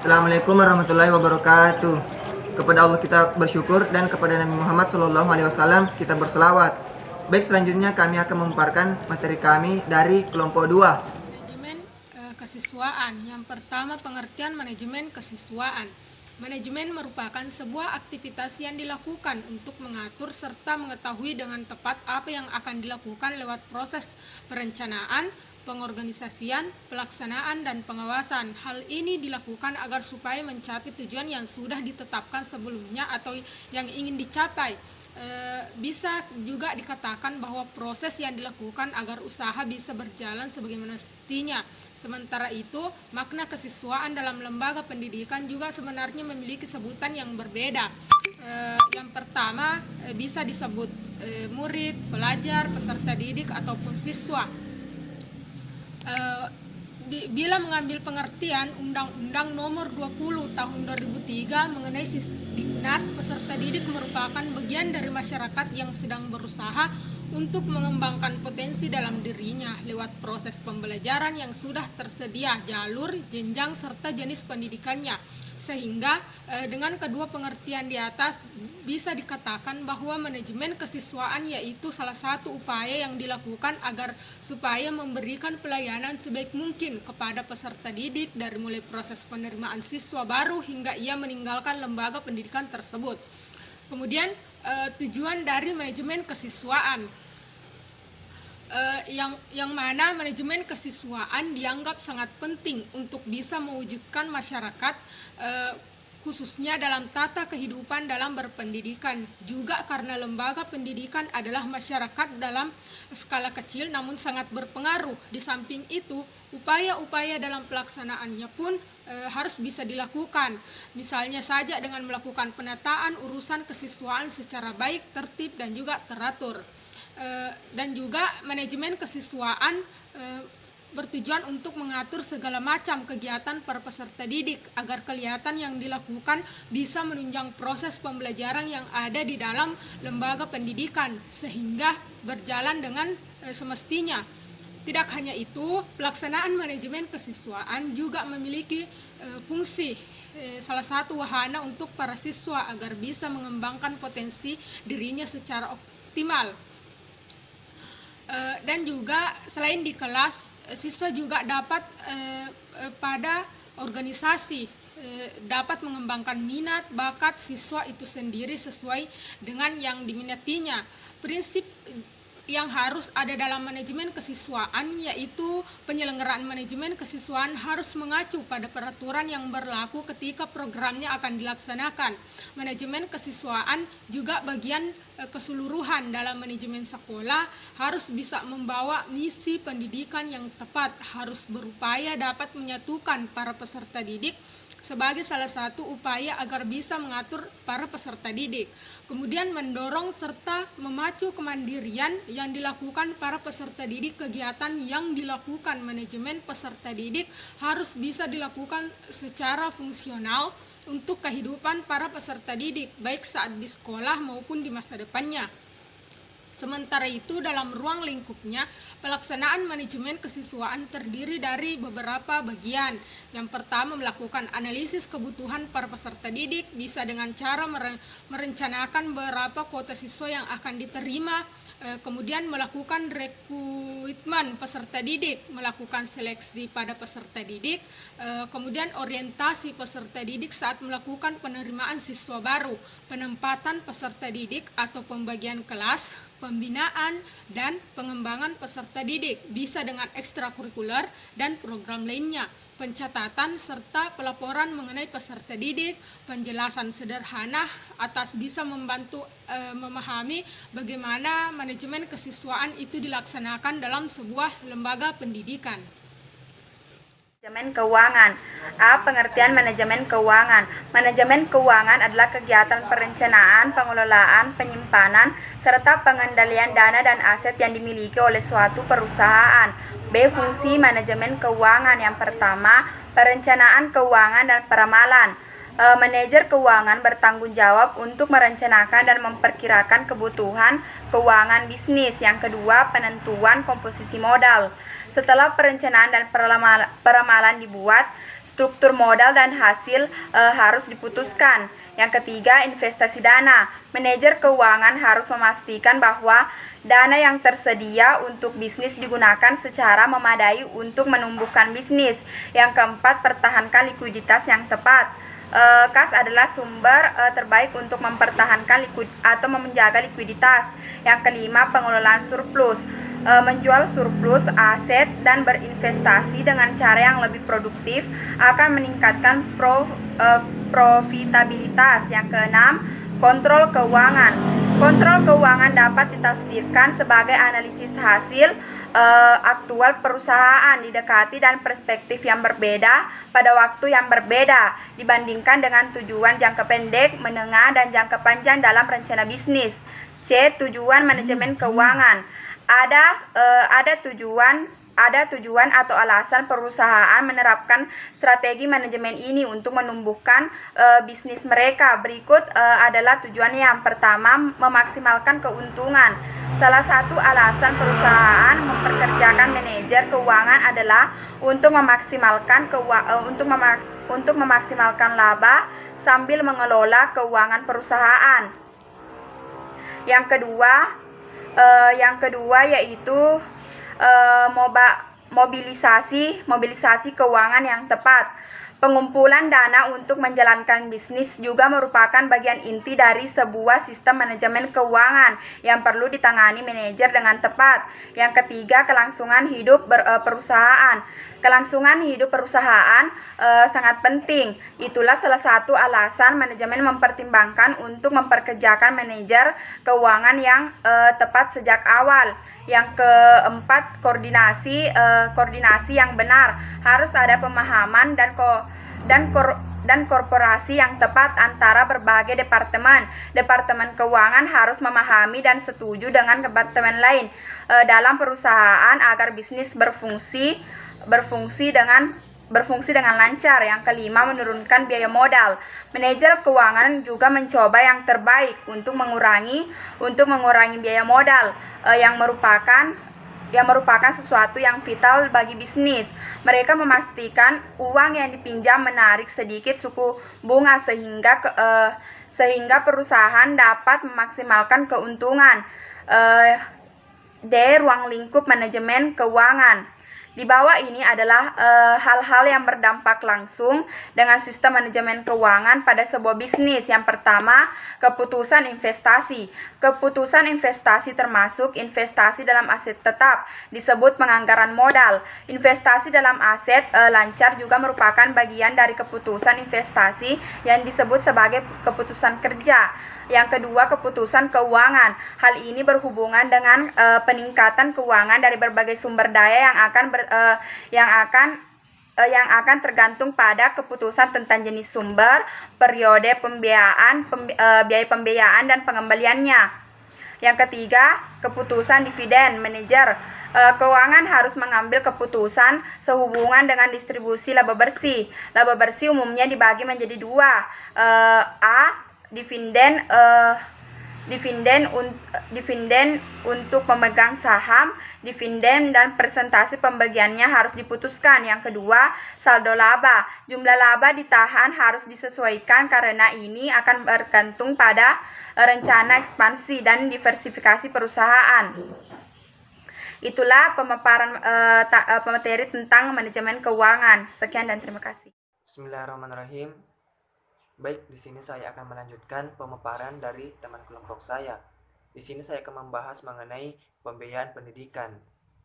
Assalamualaikum warahmatullahi wabarakatuh. Kepada Allah kita bersyukur dan kepada Nabi Muhammad SAW kita berselawat. Baik, selanjutnya kami akan memaparkan materi kami dari kelompok 2. Manajemen kesiswaan. Yang pertama, pengertian manajemen kesiswaan. Manajemen merupakan sebuah aktivitas yang dilakukan untuk mengatur serta mengetahui dengan tepat apa yang akan dilakukan lewat proses perencanaan, pengorganisasian, pelaksanaan, dan pengawasan. Hal ini dilakukan agar supaya mencapai tujuan yang sudah ditetapkan sebelumnya atau yang ingin dicapai. Bisa juga dikatakan bahwa proses yang dilakukan agar usaha bisa berjalan sebagaimana mestinya. Sementara itu, makna kesiswaan dalam lembaga pendidikan juga sebenarnya memiliki sebutan yang berbeda. Yang pertama bisa disebut murid, pelajar, peserta didik, ataupun siswa. Bila mengambil pengertian Undang-Undang Nomor 20 Tahun 2003 mengenai Sisdiknas, peserta didik merupakan bagian dari masyarakat yang sedang berusaha untuk mengembangkan potensi dalam dirinya lewat proses pembelajaran yang sudah tersedia, jalur, jenjang, serta jenis pendidikannya. Sehingga dengan kedua pengertian di atas bisa dikatakan bahwa manajemen kesiswaan yaitu salah satu upaya yang dilakukan agar supaya memberikan pelayanan sebaik mungkin kepada peserta didik dari mulai proses penerimaan siswa baru hingga ia meninggalkan lembaga pendidikan tersebut. Kemudian tujuan dari manajemen kesiswaan, yang mana manajemen kesiswaan dianggap sangat penting untuk bisa mewujudkan masyarakat, khususnya dalam tata kehidupan dalam berpendidikan. Juga karena lembaga pendidikan adalah masyarakat dalam skala kecil namun sangat berpengaruh. Di samping itu, upaya-upaya dalam pelaksanaannya pun harus bisa dilakukan. Misalnya saja dengan melakukan penataan urusan kesiswaan secara baik, tertib, dan juga teratur. Dan juga manajemen kesiswaan bertujuan untuk mengatur segala macam kegiatan para peserta didik agar kelihatan yang dilakukan bisa menunjang proses pembelajaran yang ada di dalam lembaga pendidikan sehingga berjalan dengan semestinya. Tidak hanya itu, pelaksanaan manajemen kesiswaan juga memiliki fungsi salah satu wahana untuk para siswa agar bisa mengembangkan potensi dirinya secara optimal. Dan juga selain di kelas, siswa juga dapat pada organisasi dapat mengembangkan minat, bakat siswa itu sendiri sesuai dengan yang diminatinya. Prinsip yang harus ada dalam manajemen kesiswaan yaitu penyelenggaraan manajemen kesiswaan harus mengacu pada peraturan yang berlaku ketika programnya akan dilaksanakan. Manajemen kesiswaan juga bagian keseluruhan dalam manajemen sekolah harus bisa membawa misi pendidikan yang tepat, harus berupaya dapat menyatukan para peserta didik sebagai salah satu upaya agar bisa mengatur para peserta didik. Kemudian mendorong serta memacu kemandirian yang dilakukan para peserta didik. Kegiatan yang dilakukan manajemen peserta didik harus bisa dilakukan secara fungsional untuk kehidupan para peserta didik, baik saat di sekolah maupun di masa depannya. Sementara itu, dalam ruang lingkupnya, pelaksanaan manajemen kesiswaan terdiri dari beberapa bagian. Yang pertama, melakukan analisis kebutuhan para peserta didik, bisa dengan cara merencanakan berapa kuota siswa yang akan diterima, kemudian melakukan rekrutmen peserta didik, melakukan seleksi pada peserta didik, kemudian orientasi peserta didik saat melakukan penerimaan siswa baru, penempatan peserta didik atau pembagian kelas, pembinaan dan pengembangan peserta didik, bisa dengan ekstrakurikuler dan program lainnya, pencatatan serta pelaporan mengenai peserta didik, penjelasan sederhana atas bisa membantu memahami bagaimana manajemen kesiswaan itu dilaksanakan dalam sebuah lembaga pendidikan. Manajemen keuangan. A. Pengertian manajemen keuangan. Manajemen keuangan adalah kegiatan perencanaan, pengelolaan, penyimpanan, serta pengendalian dana dan aset yang dimiliki oleh suatu perusahaan. B. Fungsi manajemen keuangan. Yang pertama, perencanaan keuangan dan peramalan. Manajer keuangan bertanggung jawab untuk merencanakan dan memperkirakan kebutuhan keuangan bisnis. Yang kedua, penentuan komposisi modal. Setelah perencanaan dan peramalan dibuat, struktur modal dan hasil harus diputuskan. Yang ketiga, investasi dana. Manajer keuangan harus memastikan bahwa dana yang tersedia untuk bisnis digunakan secara memadai untuk menumbuhkan bisnis. Yang keempat, pertahankan likuiditas yang tepat. Kas adalah sumber terbaik untuk mempertahankan atau menjaga likuiditas. Yang kelima, pengelolaan surplus. Menjual surplus aset dan berinvestasi dengan cara yang lebih produktif akan meningkatkan profitabilitas. Yang keenam, kontrol keuangan. Kontrol keuangan dapat ditafsirkan sebagai analisis hasil aktual perusahaan didekati dan perspektif yang berbeda pada waktu yang berbeda dibandingkan dengan tujuan jangka pendek, menengah, dan jangka panjang dalam rencana bisnis. C. Tujuan manajemen keuangan. Ada tujuan atau alasan perusahaan menerapkan strategi manajemen ini untuk menumbuhkan bisnis mereka. Berikut adalah tujuannya. Yang pertama, memaksimalkan keuntungan. Salah satu alasan perusahaan memperkerjakan manajer keuangan adalah untuk memaksimalkan laba sambil mengelola keuangan perusahaan. Yang kedua yaitu mobilisasi keuangan yang tepat. Pengumpulan dana untuk menjalankan bisnis juga merupakan bagian inti dari sebuah sistem manajemen keuangan yang perlu ditangani manajer dengan tepat. Yang ketiga, kelangsungan hidup perusahaan. Kelangsungan hidup perusahaan sangat penting. Itulah salah satu alasan manajemen mempertimbangkan untuk memperkerjakan manajer keuangan yang tepat sejak awal. Yang keempat, koordinasi yang benar. Harus ada pemahaman dan korporasi yang tepat antara berbagai departemen. Departemen keuangan harus memahami dan setuju dengan departemen lain dalam perusahaan agar bisnis berfungsi dengan lancar. Yang kelima, menurunkan biaya modal. Manajer keuangan juga mencoba yang terbaik untuk mengurangi biaya modal yang merupakan sesuatu yang vital bagi bisnis. Mereka memastikan uang yang dipinjam menarik sedikit suku bunga sehingga perusahaan dapat memaksimalkan keuntungan. D. Ruang lingkup manajemen keuangan. Di bawah ini adalah hal-hal yang berdampak langsung dengan sistem manajemen keuangan pada sebuah bisnis. Yang pertama, keputusan investasi. Keputusan investasi termasuk investasi dalam aset tetap, disebut penganggaran modal. Investasi dalam aset lancar juga merupakan bagian dari keputusan investasi yang disebut sebagai keputusan kerja. Yang kedua, keputusan keuangan. Hal ini berhubungan dengan peningkatan keuangan dari berbagai sumber daya yang akan tergantung pada keputusan tentang jenis sumber, periode pembiayaan, biaya pembiayaan, dan pengembaliannya. Yang ketiga, keputusan dividen. Manajer keuangan harus mengambil keputusan sehubungan dengan distribusi laba bersih. Laba bersih umumnya dibagi menjadi dua. A. Dividen untuk pemegang saham. Dividen dan persentase pembagiannya harus diputuskan. Yang kedua, saldo laba. Jumlah laba ditahan harus disesuaikan karena ini akan bergantung pada rencana ekspansi dan diversifikasi perusahaan. Itulah pemaparan materi tentang manajemen keuangan. Sekian dan terima kasih. Bismillahirrahmanirrahim. Baik, di sini saya akan melanjutkan pemaparan dari teman kelompok saya. Di sini saya akan membahas mengenai pembiayaan pendidikan.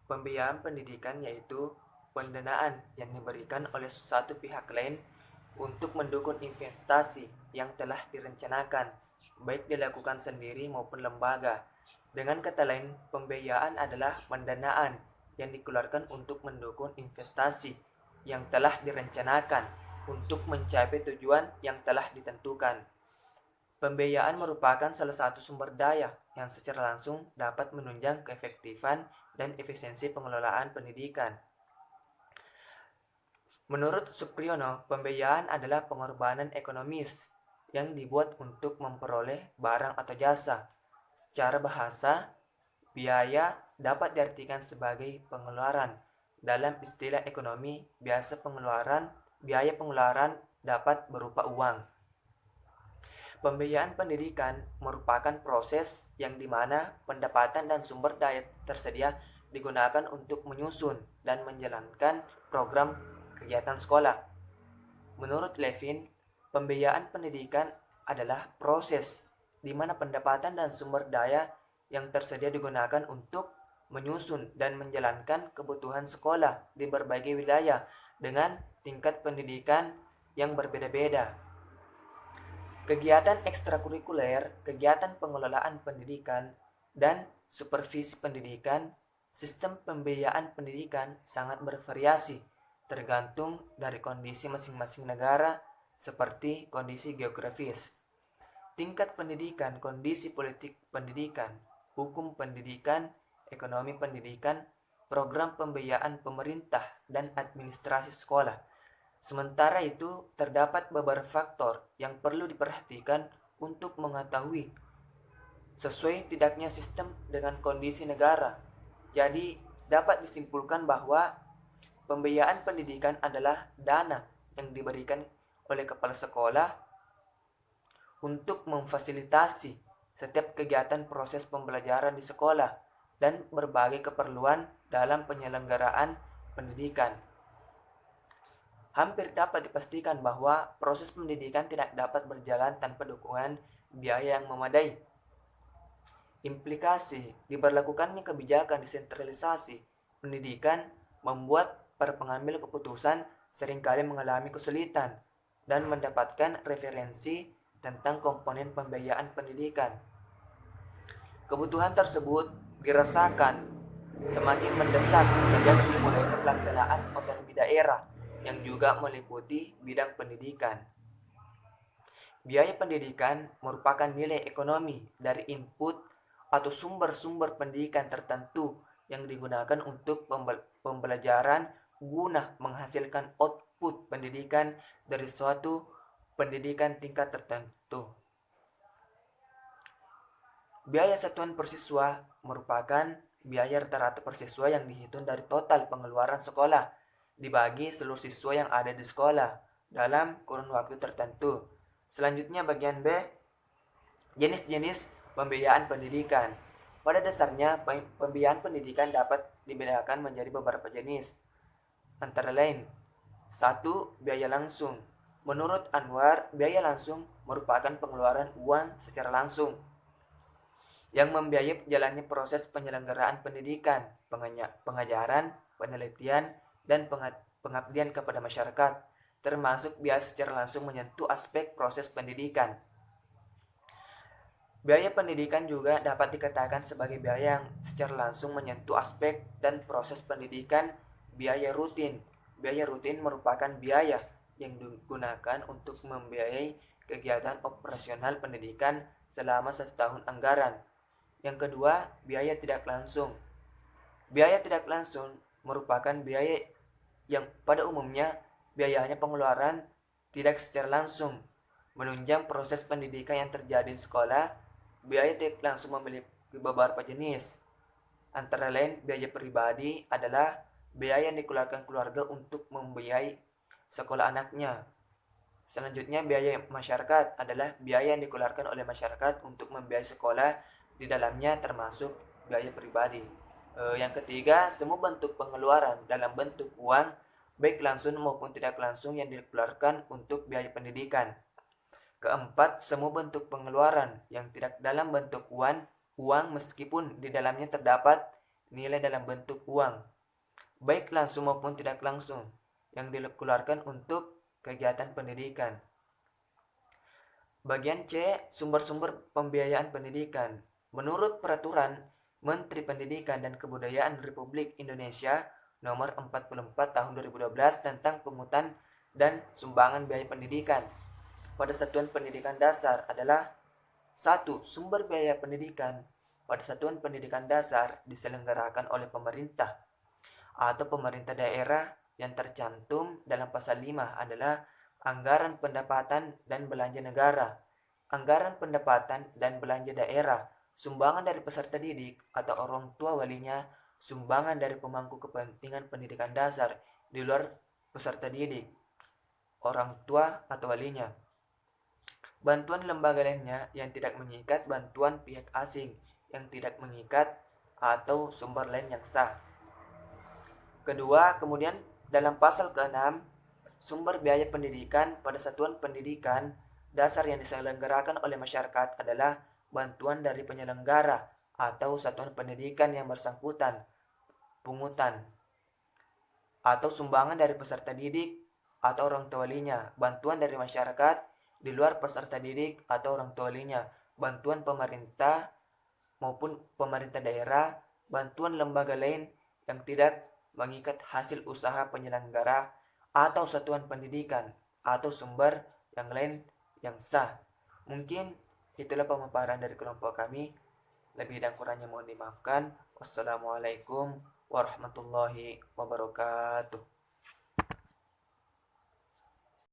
Pembiayaan pendidikan yaitu pendanaan yang diberikan oleh satu pihak lain untuk mendukung investasi yang telah direncanakan, baik dilakukan sendiri maupun lembaga. Dengan kata lain, pembiayaan adalah pendanaan yang dikeluarkan untuk mendukung investasi yang telah direncanakan untuk mencapai tujuan yang telah ditentukan. Pembiayaan merupakan salah satu sumber daya yang secara langsung dapat menunjang keefektifan dan efisiensi pengelolaan pendidikan. Menurut Supriyono, pembiayaan adalah pengorbanan ekonomis yang dibuat untuk memperoleh barang atau jasa. Secara bahasa, biaya dapat diartikan sebagai pengeluaran. Dalam istilah ekonomi, biaya pengeluaran dapat berupa uang. Pembiayaan pendidikan merupakan proses yang dimana pendapatan dan sumber daya tersedia digunakan untuk menyusun dan menjalankan program kegiatan sekolah. Menurut Levin, pembiayaan pendidikan adalah proses di mana pendapatan dan sumber daya yang tersedia digunakan untuk menyusun dan menjalankan kebutuhan sekolah di berbagai wilayah dengan tingkat pendidikan yang berbeda-beda. Kegiatan ekstrakurikuler, kegiatan pengelolaan pendidikan, dan supervisi pendidikan, sistem pembiayaan pendidikan sangat bervariasi, tergantung dari kondisi masing-masing negara, seperti kondisi geografis, tingkat pendidikan, kondisi politik pendidikan, hukum pendidikan, ekonomi pendidikan, program pembiayaan pemerintah, dan administrasi sekolah. Sementara itu, terdapat beberapa faktor yang perlu diperhatikan untuk mengetahui sesuai tidaknya sistem dengan kondisi negara. Jadi, dapat disimpulkan bahwa pembiayaan pendidikan adalah dana yang diberikan oleh kepala sekolah untuk memfasilitasi setiap kegiatan proses pembelajaran di sekolah dan berbagai keperluan dalam penyelenggaraan pendidikan. Hampir dapat dipastikan bahwa proses pendidikan tidak dapat berjalan tanpa dukungan biaya yang memadai. Implikasi diberlakukannya kebijakan desentralisasi pendidikan membuat para pengambil keputusan seringkali mengalami kesulitan dan mendapatkan referensi tentang komponen pembiayaan pendidikan. Kebutuhan tersebut dirasakan semakin mendesak sejak dimulainya pelaksanaan otonomi daerah yang juga meliputi bidang pendidikan. Biaya pendidikan merupakan nilai ekonomi dari input atau sumber-sumber pendidikan tertentu yang digunakan untuk pembelajaran guna menghasilkan output pendidikan dari suatu pendidikan tingkat tertentu. Biaya satuan per siswa merupakan biaya rata-rata per siswa yang dihitung dari total pengeluaran sekolah dibagi seluruh siswa yang ada di sekolah dalam kurun waktu tertentu. Selanjutnya bagian B, jenis-jenis pembiayaan pendidikan. Pada dasarnya, pembiayaan pendidikan dapat dibedakan menjadi beberapa jenis. Antara lain, 1. Biaya langsung. Menurut Anwar, biaya langsung merupakan pengeluaran uang secara langsung yang membiayai jalannya proses penyelenggaraan pendidikan, pengajaran, penelitian, dan pengabdian kepada masyarakat, termasuk biaya secara langsung menyentuh aspek proses pendidikan. Biaya pendidikan juga dapat dikatakan sebagai biaya yang secara langsung menyentuh aspek dan proses pendidikan. Biaya rutin. Biaya rutin merupakan biaya yang digunakan untuk membiayai kegiatan operasional pendidikan selama 1 tahun anggaran. Yang kedua, biaya tidak langsung. Biaya tidak langsung merupakan biaya yang pada umumnya biayanya pengeluaran tidak secara langsung menunjang proses pendidikan yang terjadi di sekolah. Biaya tidak langsung memiliki beberapa jenis. Antara lain, biaya pribadi adalah biaya yang dikeluarkan keluarga untuk membiayai sekolah anaknya. Selanjutnya, biaya masyarakat adalah biaya yang dikeluarkan oleh masyarakat untuk membiayai sekolah, di dalamnya termasuk biaya pribadi. Yang ketiga, semua bentuk pengeluaran dalam bentuk uang, baik langsung maupun tidak langsung yang dikeluarkan untuk biaya pendidikan. Keempat, semua bentuk pengeluaran yang tidak dalam bentuk uang meskipun di dalamnya terdapat nilai dalam bentuk uang, baik langsung maupun tidak langsung, yang dikeluarkan untuk kegiatan pendidikan. Bagian C, sumber-sumber pembiayaan pendidikan. Menurut Peraturan Menteri Pendidikan dan Kebudayaan Republik Indonesia Nomor 44 Tahun 2012 tentang pungutan dan sumbangan biaya pendidikan pada satuan pendidikan dasar adalah 1. Sumber biaya pendidikan pada satuan pendidikan dasar diselenggarakan oleh pemerintah atau pemerintah daerah yang tercantum dalam pasal 5 adalah anggaran pendapatan dan belanja negara, anggaran pendapatan dan belanja daerah, sumbangan dari peserta didik atau orang tua walinya, sumbangan dari pemangku kepentingan pendidikan dasar di luar peserta didik, orang tua atau walinya. Bantuan lembaga lainnya yang tidak mengikat, bantuan pihak asing yang tidak mengikat, atau sumber lain yang sah. Kedua, kemudian dalam pasal ke-6, sumber biaya pendidikan pada satuan pendidikan dasar yang diselenggarakan oleh masyarakat adalah bantuan dari penyelenggara atau satuan pendidikan yang bersangkutan, pungutan, atau sumbangan dari peserta didik atau orang tua walinya, bantuan dari masyarakat di luar peserta didik atau orang tua walinya, bantuan pemerintah maupun pemerintah daerah, bantuan lembaga lain yang tidak mengikat hasil usaha penyelenggara atau satuan pendidikan atau sumber yang lain yang sah. Mungkin itulah pemaparan dari kelompok kami. Lebih dan kurangnya mohon dimaafkan. Wassalamualaikum warahmatullahi wabarakatuh.